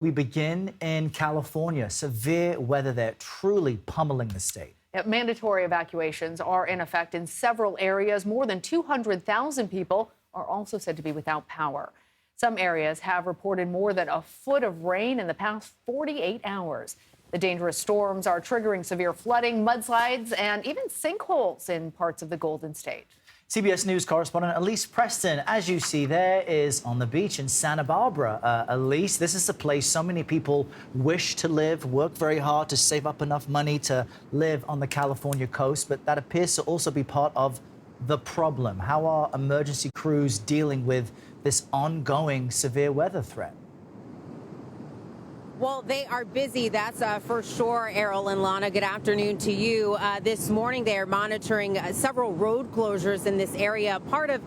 We begin in California. Severe weather there truly pummeling the state. Mandatory evacuations are in effect in several areas. More than 200,000 people are also said to be without power. Some areas have reported more than a foot of rain in the past 48 hours. The dangerous storms are triggering severe flooding, mudslides, and even sinkholes in parts of the Golden State. CBS News correspondent Elise Preston, as you see there, is on the beach in Santa Barbara. Elise, this is a place so many people wish to live, work very hard to save up enough money to live on the California coast, but that appears to also be part of the problem. How are emergency crews dealing with this ongoing severe weather threat? Well, they are busy, that's for sure, Errol and Lana. Good afternoon to you. This morning, they are monitoring several road closures in this area. Part of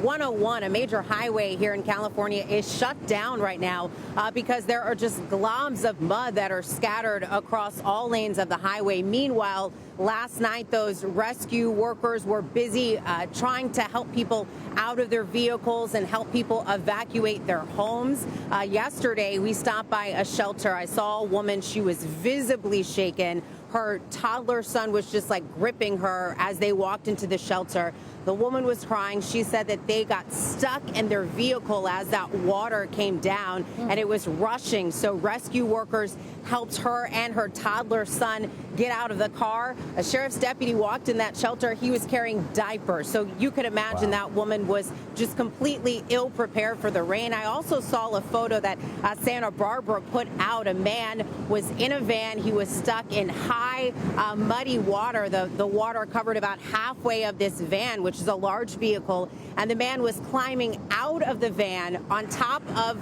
101, a major highway here in California, is shut down right now because there are just globs of mud that are scattered across all lanes of the highway. Meanwhile, last night, those rescue workers were busy trying to help people out of their vehicles and help people evacuate their homes. Yesterday, we stopped by a shelter. I saw a woman. She was visibly shaken. Her toddler son was just like gripping her as they walked into the shelter. The woman was crying. She said that they got stuck in their vehicle as that water came down and it was rushing. So rescue workers helped her and her toddler son get out of the car. A sheriff's deputy walked in that shelter. He was carrying diapers. So you could imagine that woman was just completely ill prepared for the rain. I also saw a photo that Santa Barbara put out. A man was in a van. He was stuck in high, muddy water. The water covered about halfway of this van, which is a large vehicle, and the man was climbing out of the van on top of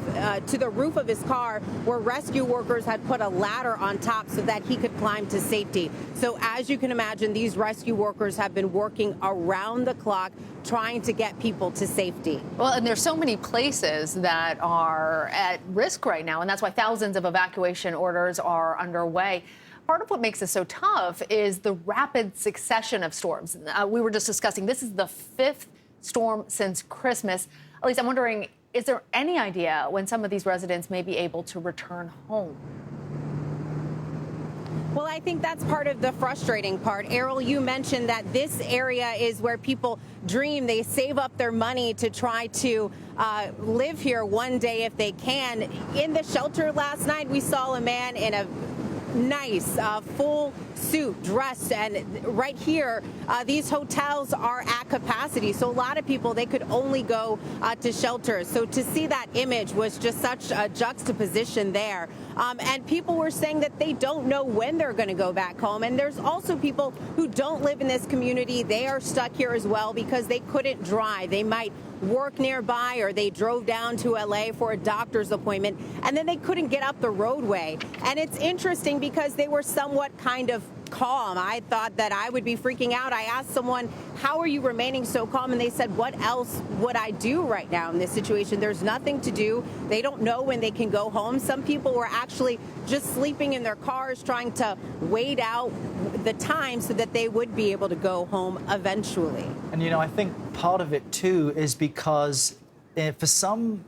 to the roof of his car, where rescue workers had put a ladder on top so that he could climb to safety. So as you can imagine, these rescue workers have been working around the clock trying to get people to safety. Well, and there's so many places that are at risk right now, and that's why thousands of evacuation orders are underway. Part of what makes this so tough is the rapid succession of storms. We were just discussing this is the fifth storm since Christmas. At least I'm wondering, is there any idea when some of these residents may be able to return home? Well, I think that's part of the frustrating part. Errol, you mentioned that this area is where people dream. They save up their money to try to live here one day if they can. In the shelter last night, we saw a man in a nice full suit dressed, and right here these hotels are at capacity, so a lot of people, they could only go to shelters. So to see that image was just such a juxtaposition there, and people were saying that they don't know when they're going to go back home. And there's also people who don't live in this community. They are stuck here as well because they couldn't drive. They might work nearby, or they drove down to LA for a doctor's appointment, and then they couldn't get up the roadway. And it's interesting because they were somewhat kind of calm. I thought that I would be freaking out. I asked someone, how are you remaining so calm? And they said, what else would I do right now in this situation? There's nothing to do. They don't know when they can go home. Some people were actually just sleeping in their cars, trying to wait out the time so that they would be able to go home eventually. And, you know, I think part of it, too, is because for some,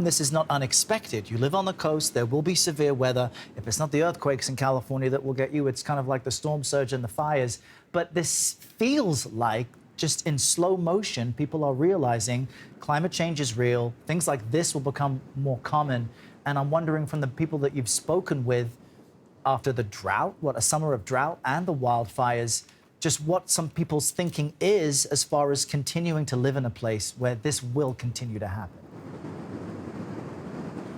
this is not unexpected. You live on the coast, there will be severe weather. If it's not the earthquakes in California that will get you, it's kind of like the storm surge and the fires. But this feels like, just in slow motion, people are realizing climate change is real. Things like this will become more common. And I'm wondering, from the people that you've spoken with after the drought, a summer of drought and the wildfires, just what some people's thinking is as far as continuing to live in a place where this will continue to happen.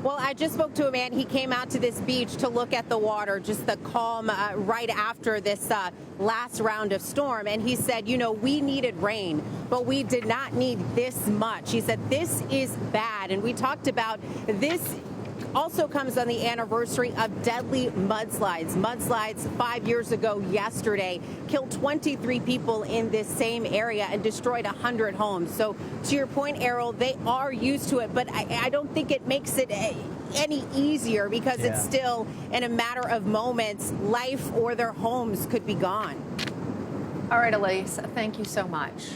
Well, I just spoke to a man. He came out to this beach to look at the water, just the calm right after this last round of storm. And he said, you know, we needed rain, but we did not need this much. He said, this is bad. And we talked about this. Also comes on the anniversary of deadly mudslides. Mudslides 5 years ago yesterday killed 23 people in this same area and destroyed 100 homes. So to your point, Errol, they are used to it, but I don't think it makes it any easier because it's still, in a matter of moments, life or their homes could be gone. All right, Elise, thank you so much.